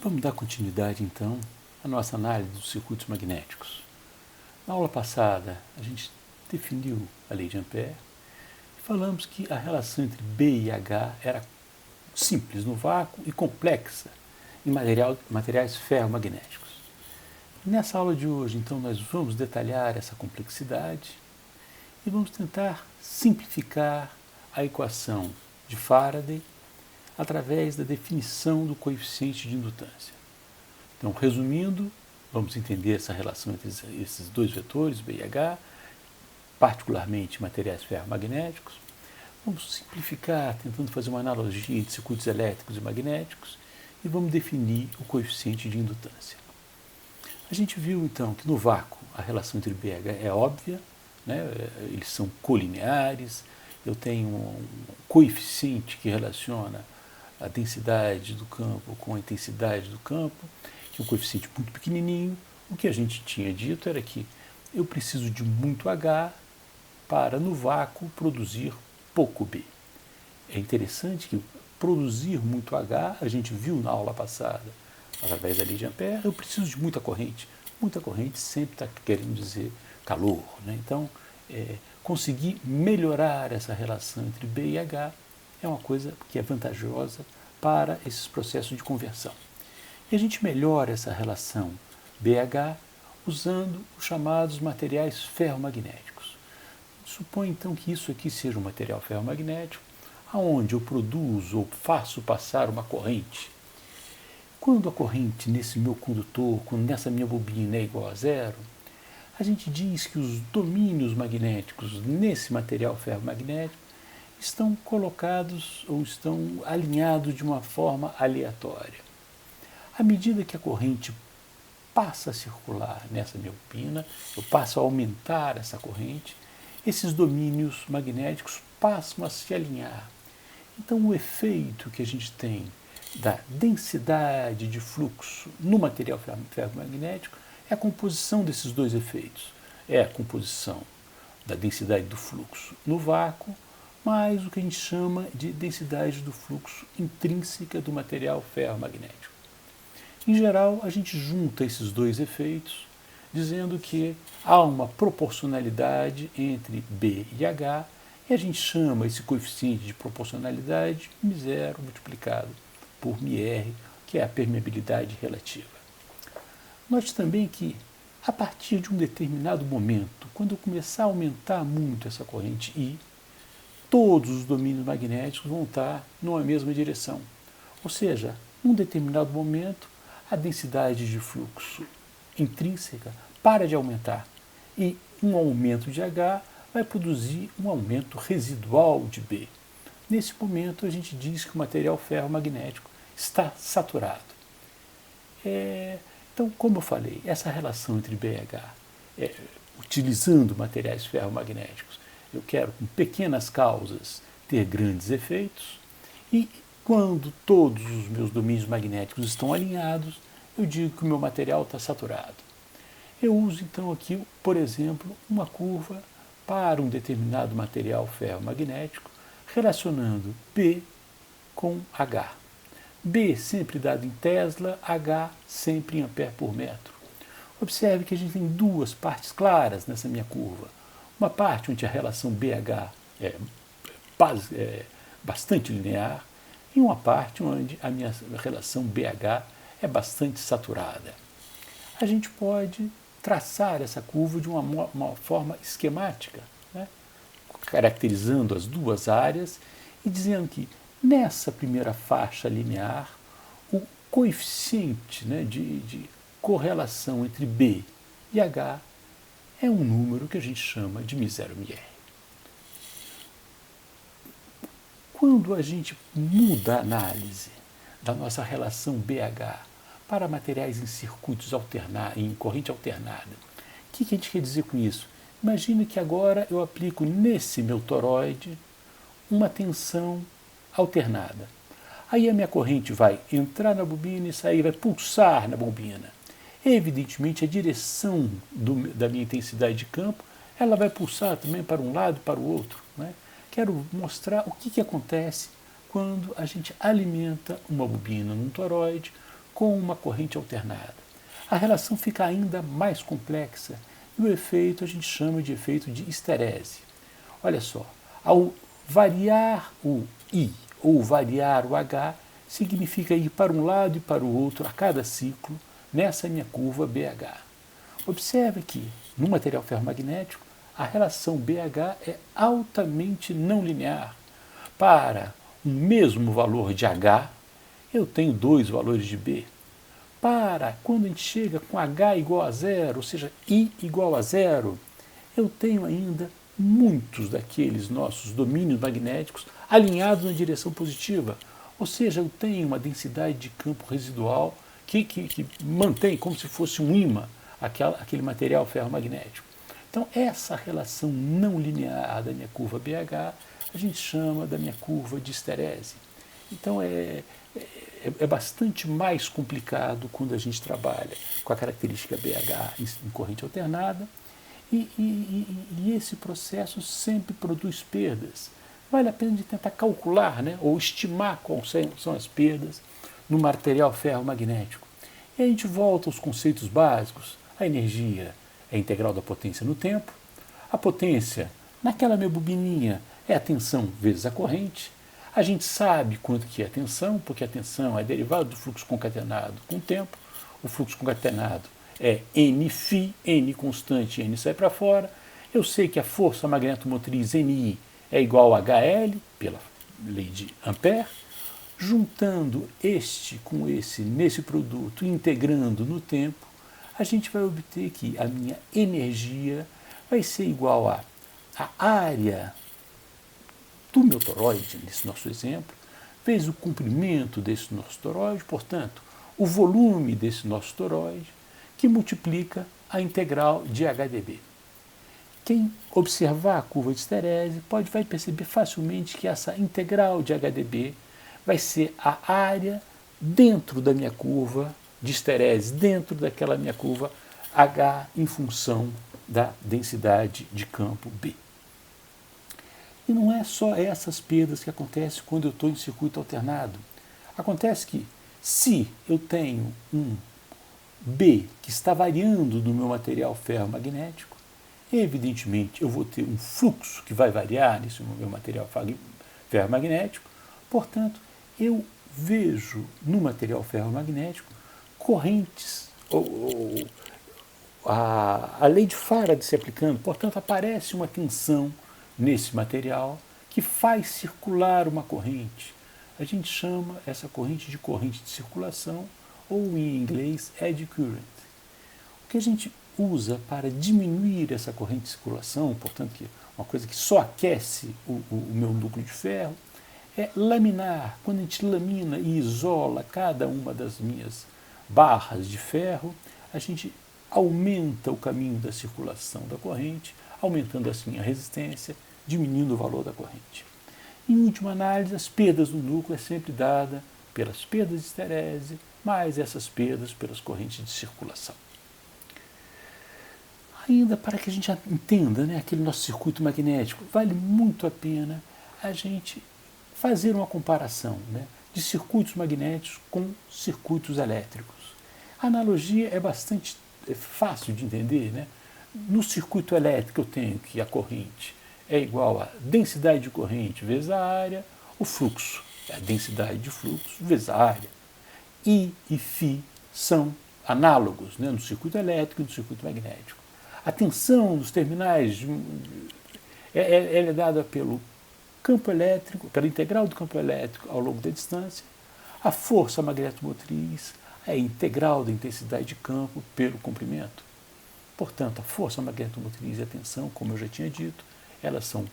Vamos dar continuidade, então, à nossa análise dos circuitos magnéticos. Na aula passada, a gente definiu a lei de Ampère e falamos que a relação entre B e H era simples no vácuo e complexa em materiais ferromagnéticos. Nessa aula de hoje, então, nós vamos detalhar essa complexidade e vamos tentar simplificar a equação de Faraday através da definição do coeficiente de indutância. Então, resumindo, vamos entender essa relação entre esses dois vetores, B e H, particularmente materiais ferromagnéticos. Vamos simplificar, tentando fazer uma analogia entre circuitos elétricos e magnéticos, e vamos definir o coeficiente de indutância. A gente viu, então, que no vácuo a relação entre B e H é óbvia, né? Eles são colineares, eu tenho um coeficiente que relaciona a densidade do campo com a intensidade do campo, que é um coeficiente muito pequenininho. O que a gente tinha dito era que eu preciso de muito H para, no vácuo, produzir pouco B. É interessante que produzir muito H, a gente viu na aula passada, através da lei de Ampère, eu preciso de muita corrente. Muita corrente sempre está querendo dizer calor, né? Então, conseguir melhorar essa relação entre B e H é uma coisa que é vantajosa para esses processos de conversão. E a gente melhora essa relação BH usando os chamados materiais ferromagnéticos. Supõe então que isso aqui seja um material ferromagnético, aonde eu produzo ou faço passar uma corrente. Quando a corrente nesse meu condutor, nessa minha bobina é igual a zero, a gente diz que os domínios magnéticos nesse material ferromagnético estão colocados ou estão alinhados de uma forma aleatória. À medida que a corrente passa a circular nessa minha bobina, eu passo a aumentar essa corrente, esses domínios magnéticos passam a se alinhar. Então, o efeito que a gente tem da densidade de fluxo no material ferromagnético é a composição desses dois efeitos. É a composição da densidade do fluxo no vácuo, mais o que a gente chama de densidade do fluxo intrínseca do material ferromagnético. Em geral, a gente junta esses dois efeitos, dizendo que há uma proporcionalidade entre B e H, e a gente chama esse coeficiente de proporcionalidade μ0 multiplicado por μr, que é a permeabilidade relativa. Note também que, a partir de um determinado momento, quando eu começar a aumentar muito essa corrente I, todos os domínios magnéticos vão estar numa mesma direção. Ou seja, num determinado momento, a densidade de fluxo intrínseca para de aumentar e um aumento de H vai produzir um aumento residual de B. Nesse momento, a gente diz que o material ferromagnético está saturado. Então, como eu falei, essa relação entre B e H, utilizando materiais ferromagnéticos, eu quero, com pequenas causas, ter grandes efeitos, e quando todos os meus domínios magnéticos estão alinhados, eu digo que o meu material está saturado. Eu uso, então, aqui, por exemplo, uma curva para um determinado material ferromagnético, relacionando B com H. B sempre dado em Tesla, H sempre em ampere por metro. Observe que a gente tem duas partes claras nessa minha curva. Uma parte onde a relação BH é bastante linear e uma parte onde a minha relação BH é bastante saturada. A gente pode traçar essa curva de uma forma esquemática, né? Caracterizando as duas áreas e dizendo que nessa primeira faixa linear o coeficiente, né, de correlação entre B e H é um número que a gente chama de μ0μr. Quando a gente muda a análise da nossa relação BH para materiais em circuitos em corrente alternada, o que a gente quer dizer com isso? Imagine que agora eu aplico nesse meu toroide uma tensão alternada. Aí a minha corrente vai entrar na bobina e sair, vai pulsar na bobina. Evidentemente, a direção da minha intensidade de campo, ela vai pulsar também para um lado e para o outro, né? Quero mostrar o que acontece quando a gente alimenta uma bobina num toroide com uma corrente alternada. A relação fica ainda mais complexa e o efeito a gente chama de efeito de esterese. Olha só, ao variar o I ou variar o H, significa ir para um lado e para o outro a cada ciclo nessa minha curva BH. Observe que, no material ferromagnético, a relação BH é altamente não linear. Para um mesmo valor de H, eu tenho dois valores de B. Para quando a gente chega com H igual a zero, ou seja, I igual a zero, eu tenho ainda muitos daqueles nossos domínios magnéticos alinhados na direção positiva. Ou seja, eu tenho uma densidade de campo residual que mantém como se fosse um ímã aquele material ferromagnético. Então, essa relação não linear da minha curva BH, a gente chama da minha curva de esterese. Então, é bastante mais complicado quando a gente trabalha com a característica BH em corrente alternada, e esse processo sempre produz perdas. Vale a pena de tentar calcular, né, ou estimar quais são as perdas no material ferromagnético. E a gente volta aos conceitos básicos. A energia é a integral da potência no tempo. A potência, naquela minha bobininha, é a tensão vezes a corrente. A gente sabe quanto que é a tensão, porque a tensão é derivada do fluxo concatenado com o tempo. O fluxo concatenado é Nφ, N constante, N sai para fora. Eu sei que a força magnetomotriz Ni é igual a HL, pela lei de Ampère. Juntando este com esse nesse produto, integrando no tempo, a gente vai obter que a minha energia vai ser igual a área do meu toroide, nesse nosso exemplo, vezes o comprimento desse nosso toroide, portanto, o volume desse nosso toroide, que multiplica a integral de HdB. Quem observar a curva de esterese vai perceber facilmente que essa integral de HdB vai ser a área dentro da minha curva de esterese, dentro daquela minha curva H em função da densidade de campo B. E não é só essas perdas que acontecem quando eu estou em circuito alternado. Acontece que, se eu tenho um B que está variando no meu material ferromagnético, evidentemente eu vou ter um fluxo que vai variar nesse meu material ferromagnético, portanto, eu vejo no material ferromagnético correntes, a lei de Faraday se aplicando, portanto, aparece uma tensão nesse material que faz circular uma corrente. A gente chama essa corrente de circulação, ou em inglês, eddy current. O que a gente usa para diminuir essa corrente de circulação, portanto, que é uma coisa que só aquece o meu núcleo de ferro, é laminar. Quando a gente lamina e isola cada uma das minhas barras de ferro, a gente aumenta o caminho da circulação da corrente, aumentando assim a resistência, diminuindo o valor da corrente. Em última análise, as perdas no núcleo é sempre dada pelas perdas de esterese, mais essas perdas pelas correntes de circulação. Ainda para que a gente entenda, né, aquele nosso circuito magnético, vale muito a pena a gente fazer uma comparação, né, de circuitos magnéticos com circuitos elétricos. A analogia é bastante fácil de entender, né? No circuito elétrico eu tenho que a corrente é igual a densidade de corrente vezes a área, o fluxo é a densidade de fluxo vezes a área. I e Φ são análogos, né, no circuito elétrico e no circuito magnético. A tensão dos terminais é dada pelo campo elétrico, pela integral do campo elétrico ao longo da distância. A força magnetomotriz é a integral da intensidade de campo pelo comprimento. Portanto, a força magnetomotriz e a tensão, como eu já tinha dito, elas são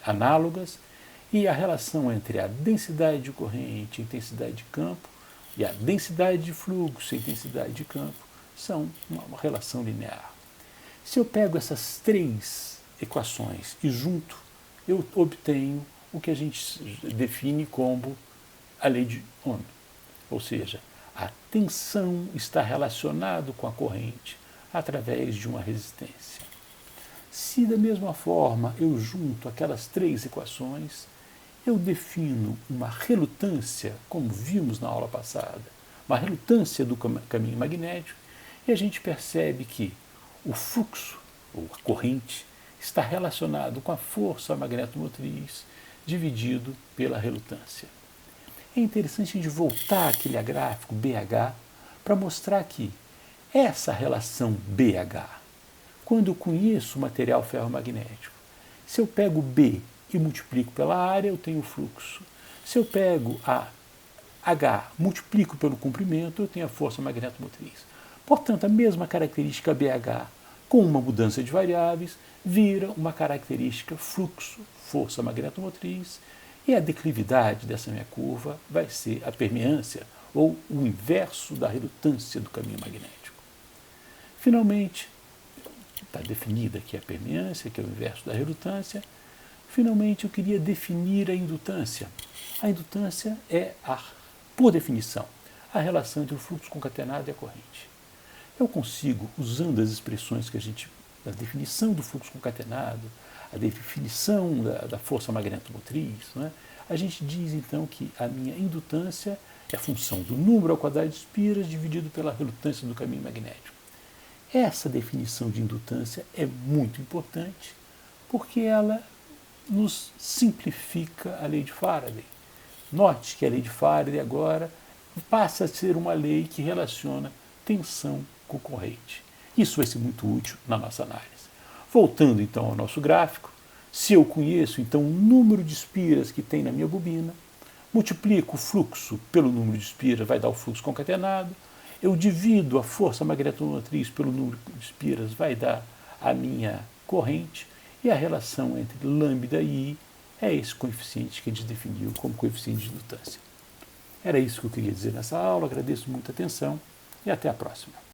análogas, e a relação entre a densidade de corrente e a intensidade de campo e a densidade de fluxo e a intensidade de campo são uma relação linear. Se eu pego essas três equações e junto, eu obtenho o que a gente define como a lei de Ohm. Ou seja, a tensão está relacionada com a corrente através de uma resistência. Se da mesma forma eu junto aquelas três equações, eu defino uma relutância, como vimos na aula passada, uma relutância do caminho magnético, e a gente percebe que o fluxo, ou a corrente, está relacionado com a força magnetomotriz dividido pela relutância. É interessante a gente voltar àquele gráfico BH para mostrar que essa relação BH, quando eu conheço o material ferromagnético, se eu pego B e multiplico pela área, eu tenho fluxo. Se eu pego a H, multiplico pelo comprimento, eu tenho a força magnetomotriz. Portanto, a mesma característica BH, com uma mudança de variáveis, vira uma característica fluxo, força magnetomotriz, e a declividade dessa minha curva vai ser a permeância, ou o inverso da relutância do caminho magnético. Finalmente, está definida aqui a permeância, que é o inverso da relutância. Finalmente, eu queria definir a indutância. A indutância é, por definição, a relação entre o fluxo concatenado e a corrente. Eu consigo, usando as expressões que a definição do fluxo concatenado, a definição da força magnetomotriz, né, a gente diz então que a minha indutância é a função do número ao quadrado de espiras dividido pela relutância do caminho magnético. Essa definição de indutância é muito importante porque ela nos simplifica a lei de Faraday. Note que a lei de Faraday agora passa a ser uma lei que relaciona tensão com corrente. Isso vai ser muito útil na nossa análise. Voltando então ao nosso gráfico, se eu conheço então o número de espiras que tem na minha bobina, multiplico o fluxo pelo número de espiras, vai dar o fluxo concatenado, eu divido a força magnetomotriz pelo número de espiras, vai dar a minha corrente, e a relação entre lambda e I é esse coeficiente que a gente definiu como coeficiente de indutância. Era isso que eu queria dizer nessa aula, agradeço muito a atenção e até a próxima.